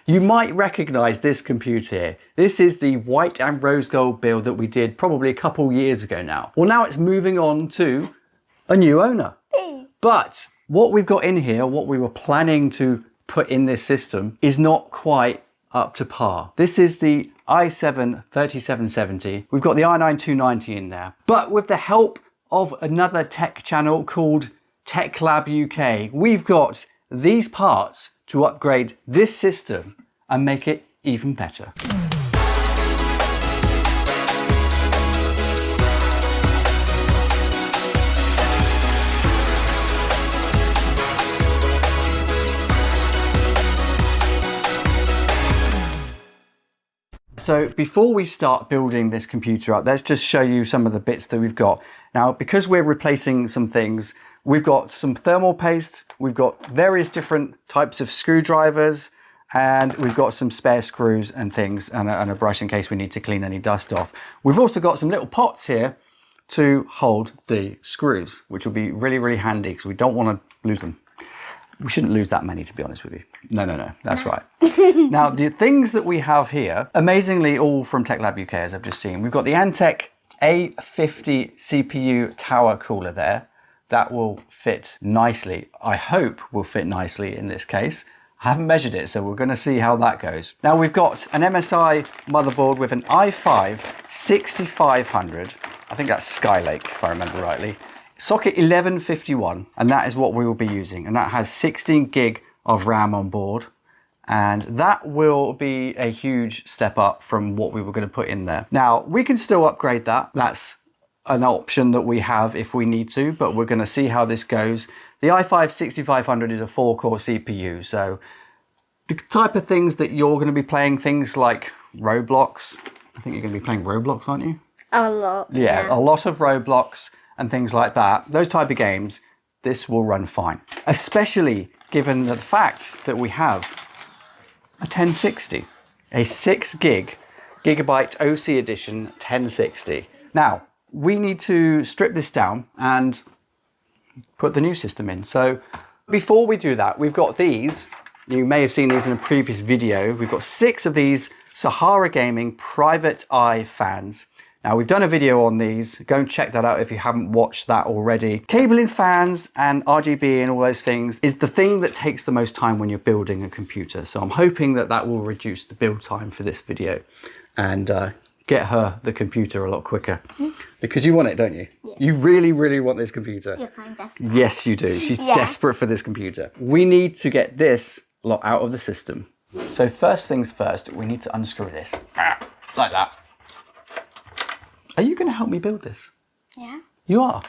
You might recognize this computer here. This is the white and rose gold build that we did probably a couple years ago now. Well, now it's moving on to a new owner. But what we've got in here, what we were planning to put in this system, is not quite up to par. This is the i7-3770. We've got the i9-290 in there. But with the help of another tech channel called Tech Lab UK, we've got these parts to upgrade this system and make it even better. So before we start building this computer up, let's just show you some of the bits that we've got. Now, because we're replacing some things, we've got some thermal paste, we've got various different types of screwdrivers, and we've got some spare screws and things, and a brush in case we need to clean any dust off. We've also got some little pots here to hold the screws, which will be really, really handy because we don't want to lose them. We shouldn't lose that many, to be honest with you. No, that's right. Now, the things that we have here, amazingly all from Tech Lab UK, as I've just seen. We've got the Antec A50 CPU tower cooler there. That will fit nicely. I hope will fit nicely in this case. I haven't measured it, so we're going to see how that goes. Now, we've got an MSI motherboard with an i5-6500. I think that's Skylake, if I remember rightly. Socket 1151, and that is what we will be using, and that has 16 gig of RAM on board, and that will be a huge step up from what we were going to put in there. Now, we can still upgrade that. That's an option that we have if we need to, but we're going to see how this goes. The i5-6500 is a 4-core CPU, so the type of things that you're going to be playing, things like Roblox. I think you're going to be playing Roblox, aren't you? A lot. Yeah, a lot of Roblox and things like that, those type of games, this will run fine. Especially given the fact that we have a 1060, a 6 gigabyte OC edition 1060. Now, we need to strip this down and put the new system in. So before we do that, we've got these. You may have seen these in a previous video. We've got 6 of these Sahara Gaming private eye fans. Now, we've done a video on these. Go and check that out if you haven't watched that already. Cabling fans and RGB and all those things is the thing that takes the most time when you're building a computer. So I'm hoping that that will reduce the build time for this video and get her the computer a lot quicker. Because you want it, don't you? Yeah. You really, really want this computer. Yes, I'm desperate. Yes, you do. She's desperate for this computer. We need to get this lot out of the system. So first things first, we need to unscrew this. Like that. Are you going to help me build this? Yeah. You are?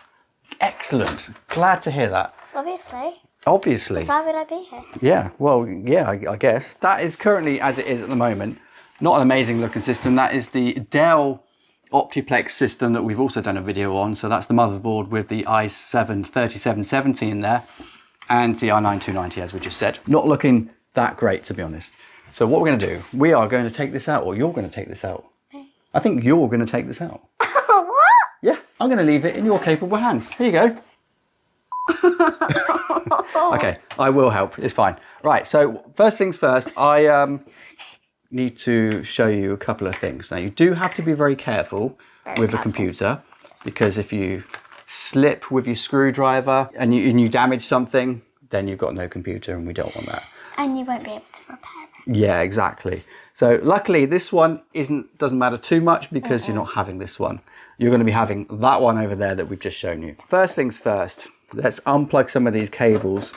Excellent. Glad to hear that. Obviously. Obviously. Why would I be here? Yeah, well, yeah, I guess. That is currently, as it is at the moment, not an amazing looking system. That is the Dell Optiplex system that we've also done a video on. So that's the motherboard with the i7-3770 in there and the i9-290, as we just said. Not looking that great, to be honest. So what we're going to do, we are going to take this out, or you're going to take this out. I think you're going to take this out. What? Yeah, I'm going to leave it in your capable hands. Here you go. Okay, I will help. It's fine. Right, so first things first, I need to show you a couple of things. Now, you do have to be very careful with a computer, because if you slip with your screwdriver and you damage something, then you've got no computer, and we don't want that. And you won't be able to repair it. Yeah, exactly. So luckily this one doesn't matter too much because you're not having this one. You're going to be having that one over there that we've just shown you. First things first, let's unplug some of these cables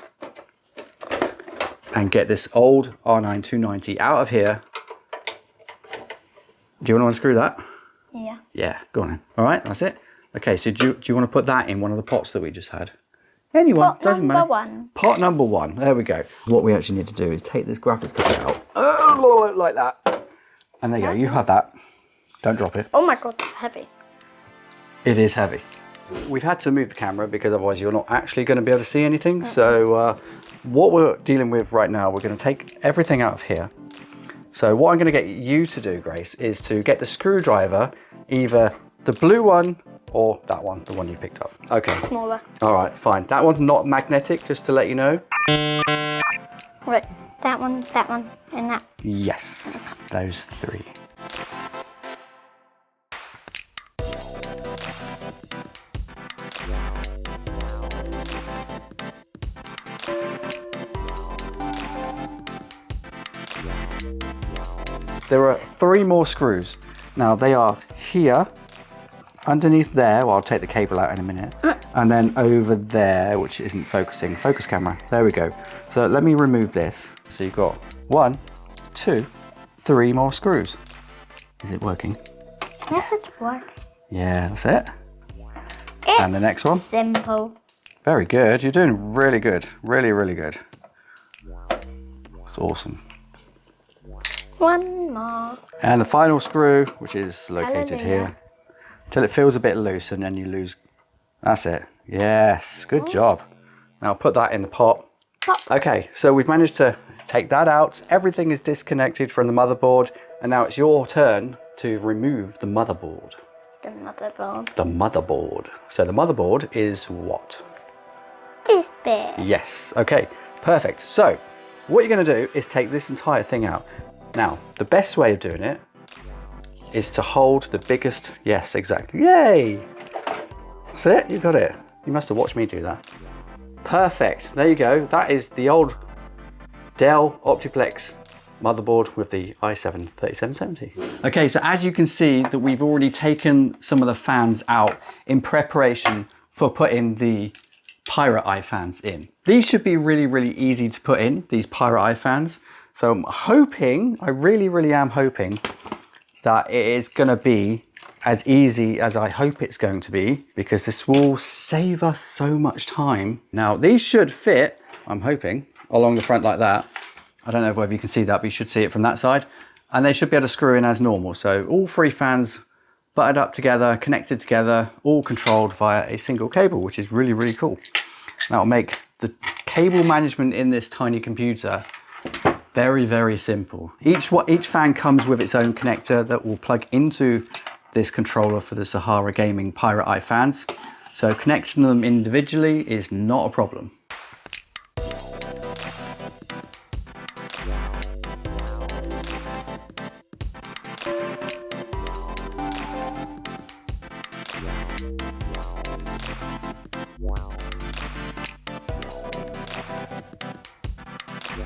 and get this old R9-290 out of here. Do you want to unscrew that? Yeah. Yeah, go on then. All right, that's it. Okay, so do you want to put that in one of the pots that we just had? Anyone, doesn't matter. Pot number 1. Pot number 1, there we go. What we actually need to do is take this graphics card out, like that. And there you go, you have that. Don't drop it. Oh my God, that's heavy. It is heavy. We've had to move the camera because otherwise you're not actually going to be able to see anything. So what we're dealing with right now, we're going to take everything out of here. So what I'm going to get you to do, Grace, is to get the screwdriver, either the blue one or that one, the one you picked up. Okay. Smaller. All right, fine. That one's not magnetic, just to let you know. Right. that one, and that. Yes, those 3. There are 3 more screws. Now they are here, underneath there, well I'll take the cable out in a minute, and then over there, which isn't focusing. Focus camera, there we go. So let me remove this. So you've got 1, 2, 3 more screws. Is it working? Yes, it's working. Yeah, that's it. And the next one? Simple. Very good, you're doing really good. Really, really good. That's awesome. 1 more. And the final screw, which is located Hallelujah. here, till it feels a bit loose and then you lose. That's it. Yes, good job. Now put that in the pot. Pop. Okay, so we've managed to take that out. Everything is disconnected from the motherboard, and now it's your turn to remove the motherboard. The motherboard. The motherboard. So the motherboard is what? This bit. Yes, okay, perfect. So what you're gonna do is take this entire thing out. Now, the best way of doing it is to hold the biggest, yes, exactly. Yay! That's it, you got it. You must have watched me do that. Perfect, there you go. That is the old Dell Optiplex motherboard with the i7 3770. Okay, so as you can see that we've already taken some of the fans out in preparation for putting the Pirate Eye fans in. These should be really, really easy to put in, these Pirate Eye fans. So I'm hoping, I really, really am hoping that it is gonna be as easy as I hope it's going to be, because this will save us so much time. Now these should fit, I'm hoping, along the front like that. I don't know whether you can see that, but you should see it from that side. And they should be able to screw in as normal. So all 3 fans butted up together, connected together, all controlled via a single cable, which is really, really cool. That'll make the cable management in this tiny computer very, very simple. Each fan comes with its own connector that will plug into this controller for the Sahara Gaming Pirate Eye fans. So connecting them individually is not a problem.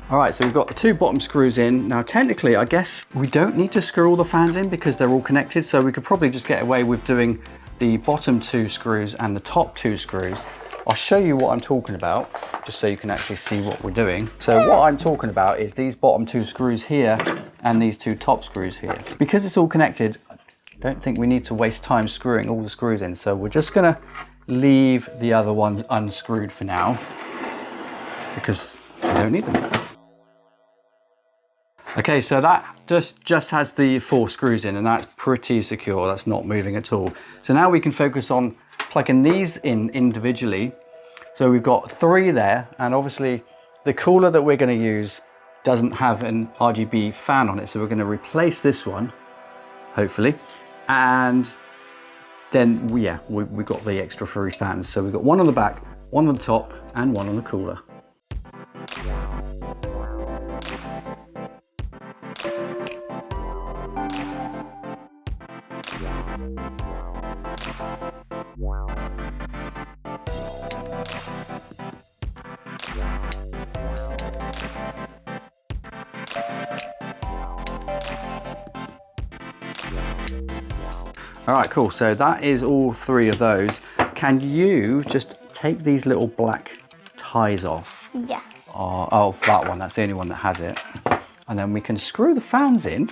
All right, so we've got the 2 bottom screws in. Now, technically, I guess we don't need to screw all the fans in because they're all connected. So we could probably just get away with doing the bottom 2 screws and the top 2 screws. I'll show you what I'm talking about, just so you can actually see what we're doing. So what I'm talking about is these bottom 2 screws here and these 2 top screws here. Because it's all connected, I don't think we need to waste time screwing all the screws in. So we're just gonna leave the other ones unscrewed for now because we don't need them. Okay, so that just has the 4 screws in, and that's pretty secure. That's not moving at all. So now we can focus on plugging these in individually. So we've got 3 there, and obviously the cooler that we're going to use doesn't have an RGB fan on it. So we're going to replace this one, hopefully. And then, we've got the extra 3 fans. So we've got 1 on the back, 1 on the top, and 1 on the cooler. All right, cool. So that is all 3 of those. Can you just take these little black ties off? Yes. Oh, that one. That's the only one that has it. And then we can screw the fans in.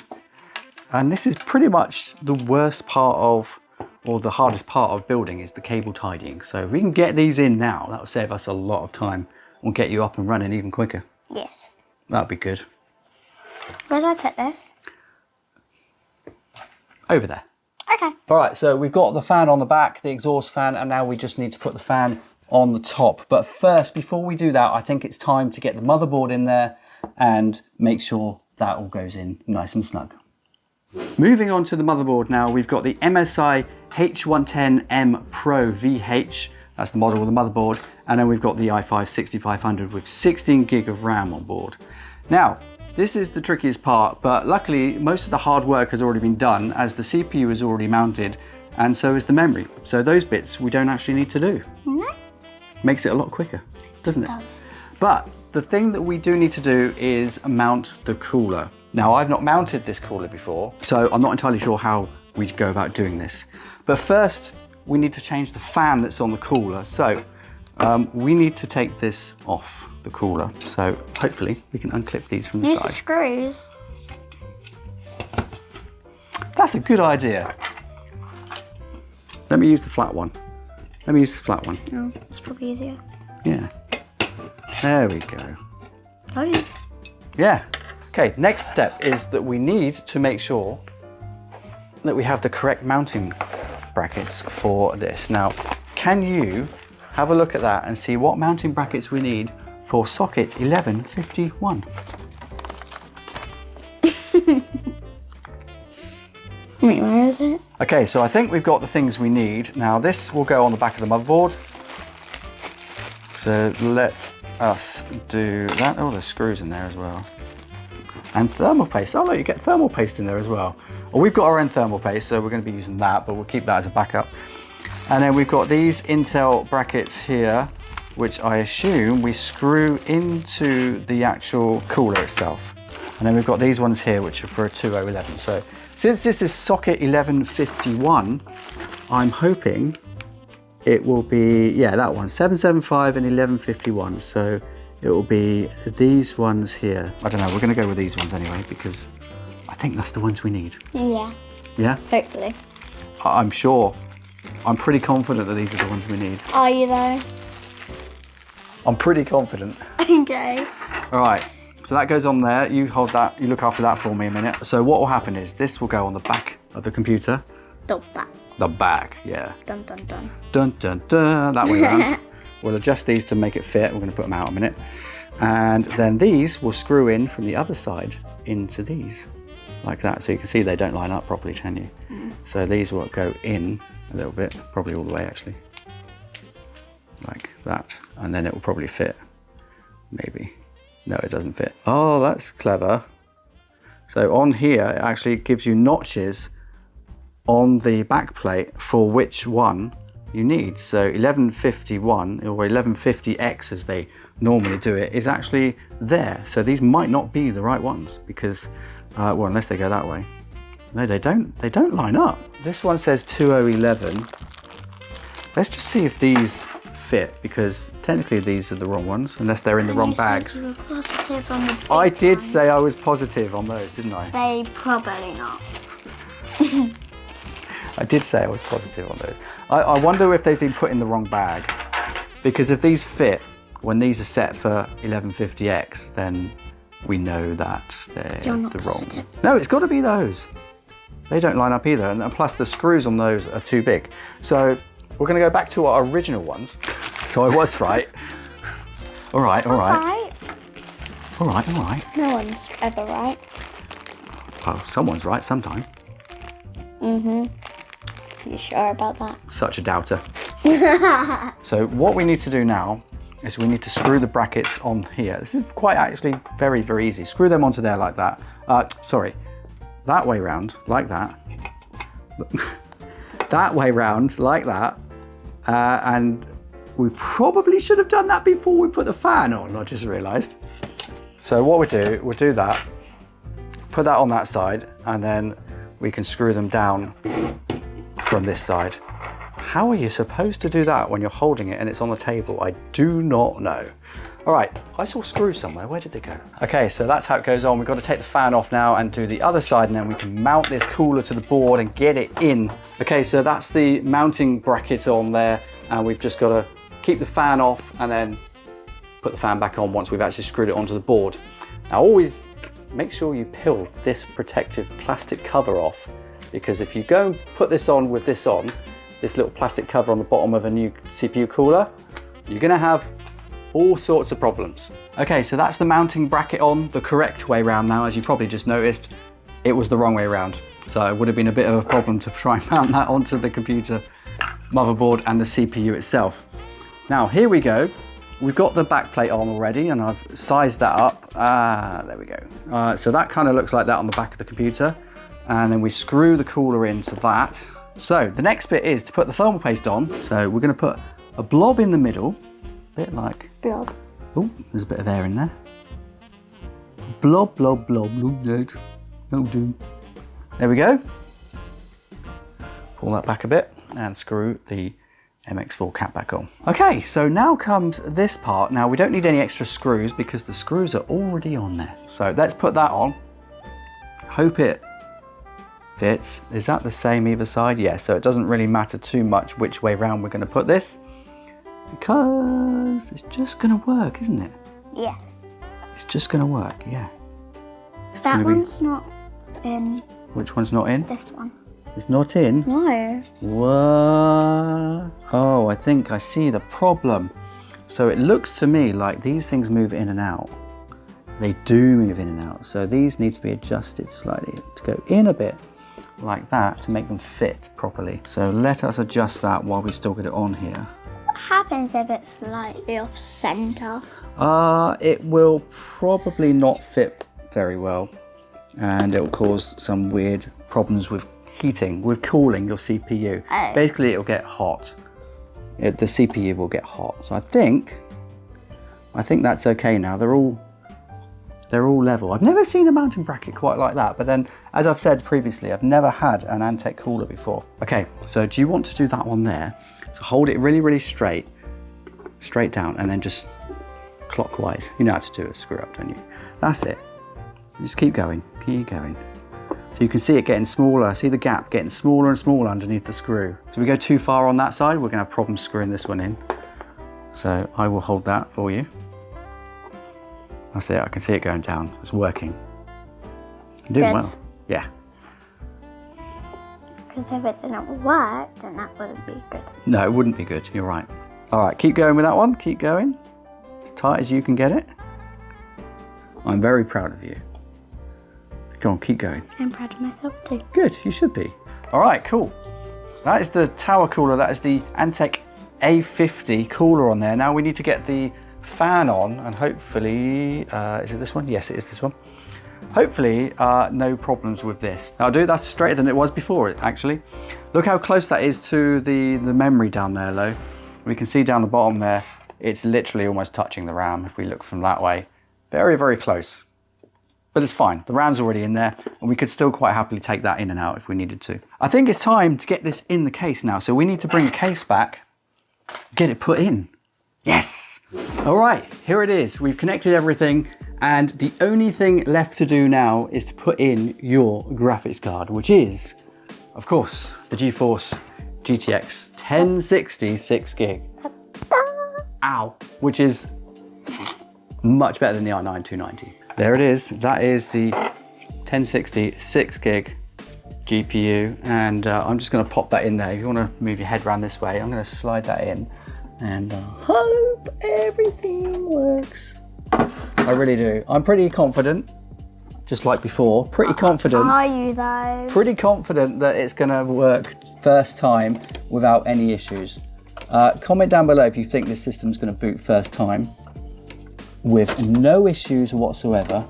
And this is pretty much the worst part of, or the hardest part of building, is the cable tidying. So if we can get these in now, that will save us a lot of time and get you up and running even quicker. Yes. That'd be good. Where do I put this? Over there. Okay. All right, so we've got the fan on the back, the exhaust fan, and now we just need to put the fan on the top. But first, before we do that, I think it's time to get the motherboard in there and make sure that all goes in nice and snug. Moving on to the motherboard now, we've got the MSI H110M Pro VH. That's the model of the motherboard. And then we've got the i5 6500 with 16 gig of RAM on board. Now, this is the trickiest part, but luckily most of the hard work has already been done as the CPU is already mounted and so is the memory. So those bits we don't actually need to do. Makes it a lot quicker, doesn't it? It does. But the thing that we do need to do is mount the cooler. Now, I've not mounted this cooler before, so I'm not entirely sure how we go about doing this. But first, we need to change the fan that's on the cooler. So we need to take this off the cooler. So hopefully we can unclip these from the Use side. the screws. That's a good idea. Let me use the flat one. Let me use the flat one. No, it's probably easier. Yeah. There we go. Oh, yeah. Yeah. Okay, next step is that we need to make sure that we have the correct mounting brackets for this. Now, can you have a look at that and see what mounting brackets we need for socket 1151? Wait, where is it? Okay, so I think we've got the things we need. Now, this will go on the back of the motherboard. So let us do that. Oh, there's screws in there as well. And thermal paste. Oh, look, you get thermal paste in there as well. Well, we've got our own thermal paste, so we're going to be using that, but we'll keep that as a backup. And then we've got these Intel brackets here, which I assume we screw into the actual cooler itself. And then we've got these ones here, which are for a 2011. So since this is socket 1151, I'm hoping it will be, yeah, that one, 775 and 1151. So it will be these ones here. I don't know, we're gonna go with these ones anyway, because I think that's the ones we need. Yeah, Yeah? hopefully. I'm sure. I'm pretty confident that these are the ones we need. Are you though? I'm pretty confident. Okay. All right, so that goes on there. You hold that, you look after that for me a minute. So what will happen is this will go on the back of the computer. The back. The back, yeah. Dun dun dun. Dun, dun, dun, that way around. We'll adjust these to make it fit. We're gonna put them out in a minute. And then these will screw in from the other side into these, like that. So you can see they don't line up properly, can you? So these will go in a little bit, probably all the way actually. Like that. And then it will probably fit, maybe. No, it doesn't fit. Oh, that's clever. So on here, it actually gives you notches on the back plate for which one you need. So 1151 or 1150X as they normally do it is actually there. So these might not be the right ones because, well, unless they go that way. No, they don't line up. This one says 2011. Let's just see if these fit because technically these are the wrong ones unless they're in the wrong bags. You were positive on the big I did one. say I was positive on those, didn't I? They probably not. I did say I was positive on those. I wonder if they've been put in the wrong bag. Because if these fit, when these are set for 1150X, then we know that they're You're not the wrong. positive. No, it's got to be those. They don't line up either. And plus the screws on those are too big. So we're going to go back to our original ones. So I was right. All right, all right. Right? All right, all right. No one's ever right. Well, someone's right sometime. You sure about that? Such a doubter. So what we need to do now is we need to screw the brackets on here. This is quite actually very, very easy. Screw them onto there like that. Sorry, that way round, like that. That way round, like that. And we probably should have done that before we put the fan on, I just realized. So what we'll do that, put that on that side, and then we can screw them down from this side. How are you supposed to do that when you're holding it and it's on the table? I do not know. All right, I saw screws somewhere. Where did they go? Okay, so that's how it goes on. We've got to take the fan off now and do the other side, and then we can mount this cooler to the board and get it in. Okay, so that's the mounting bracket on there, and we've just got to keep the fan off and then put the fan back on once we've actually screwed it onto the board. Now always make sure you peel this protective plastic cover off, because if you go and put this on with this on, this little plastic cover on the bottom of a new CPU cooler, you're gonna have all sorts of problems. Okay, so that's the mounting bracket on the correct way around now. As you probably just noticed, it was the wrong way around. So it would have been a bit of a problem to try and mount that onto the computer motherboard and the CPU itself. Now here we go. We've got the back plate on already and I've sized that up There we go. So that kind of looks like that on the back of the computer. And then we screw the cooler into that. So the next bit is to put the thermal paste on. So we're going to put a blob in the middle, a bit like... Blob. Oh, there's a bit of air in there. Blob, blob, blob, look that. That'll do. There we go. Pull that back a bit and screw the MX4 cap back on. Okay, so now comes this part. Now we don't need any extra screws because the screws are already on there. So let's put that on. Hope it fits. Is that the same either side? Yeah, so it doesn't really matter too much which way round we're going to put this because it's just going to work, isn't it? Yeah. It's just going to work, yeah. That one's not in. Which one's not in? This one. It's not in? No. What? Oh, I think I see the problem. So it looks to me like these things move in and out. They do move in and out. So these need to be adjusted slightly to go in a bit like that to make them fit properly. So let us adjust that while we still get it on here. What happens if it's slightly off center? It will probably not fit very well and it will cause some weird problems with heating, with cooling your CPU. Oh. Basically it'll get hot. The CPU will get hot. So I think that's okay now. They're all level. I've never seen a mounting bracket quite like that, but then as I've said previously, I've never had an Antec cooler before. Okay, so do you want to do that one there? So hold it really, really straight down and then just clockwise. You know how to do a screw up, don't you? That's it. Just keep going, keep going. So you can see it getting smaller. See the gap getting smaller and smaller underneath the screw. So we go too far on that side, we're gonna have problems screwing this one in. So I will hold that for you. That's it, I can see it going down. It's working. You're doing well. Yeah. Because if it didn't work, then that wouldn't be good. No, it wouldn't be good, you're right. All right, keep going with that one, keep going. As tight as you can get it. I'm very proud of you. Go on, keep going. I'm proud of myself too. Good, you should be. All right, cool. That is the tower cooler. That is the Antec A50 cooler on there. Now we need to get the fan on and hopefully, is it this one? Yes, it is this one. Hopefully, no problems with this. Now, that's straighter than it was before, actually. Look how close that is to the memory down there, Lo. We can see down the bottom there, it's literally almost touching the RAM if we look from that way. Very, very close. But it's fine, the RAM's already in there and we could still quite happily take that in and out if we needed to. I think it's time to get this in the case now. So we need to bring the case back, get it put in. Yes! All right, here it is. We've connected everything and the only thing left to do now is to put in your graphics card, which is, of course, the GeForce GTX 1060 6GB. Ow! Which is much better than the i9 290. There it is. That is the 1060 6GB GPU, and I'm just going to pop that in there. If you want to move your head around this way, I'm going to slide that in, and hope everything works. I really do. I'm pretty confident, just like before. Pretty confident. Are you though? Pretty confident that it's going to work first time without any issues. Comment down below if you think this system's going to boot first time with no issues whatsoever,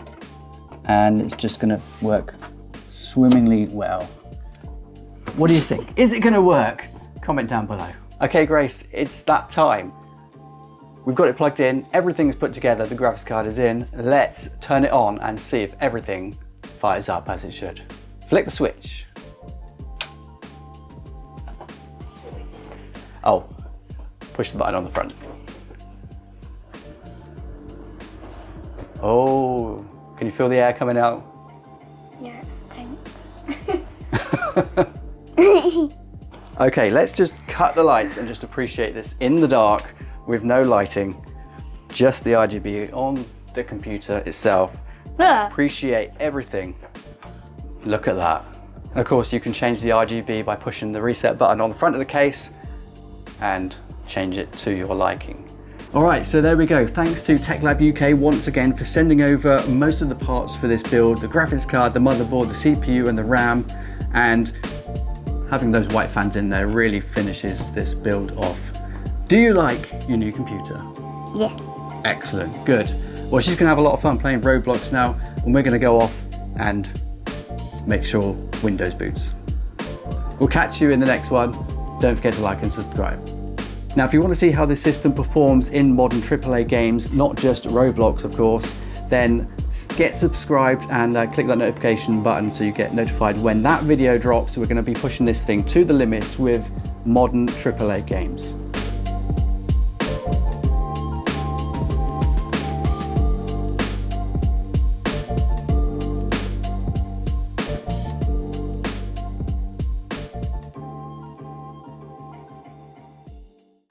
and it's just gonna work swimmingly well. What do you think? Is it gonna work? Comment down below. Okay, Grace, it's that time. We've got it plugged in, everything's put together, the graphics card is in. Let's turn it on and see if everything fires up as it should. Flick the switch. Oh, push the button on the front. Oh, can you feel the air coming out? Yeah, it stinks. Okay, let's just cut the lights and just appreciate this in the dark with no lighting, just the RGB on the computer itself. Yeah. Appreciate everything. Look at that. And of course, you can change the RGB by pushing the reset button on the front of the case and change it to your liking. All right, so there we go. Thanks to TechLab UK once again for sending over most of the parts for this build, the graphics card, the motherboard, the CPU and the RAM, and having those white fans in there really finishes this build off. Do you like your new computer? Yes. Excellent, good. Well, she's gonna have a lot of fun playing Roblox now, and we're gonna go off and make sure Windows boots. We'll catch you in the next one. Don't forget to like and subscribe. Now, if you want to see how this system performs in modern AAA games, not just Roblox, of course, then get subscribed and click that notification button so you get notified when that video drops. We're going to be pushing this thing to the limits with modern AAA games.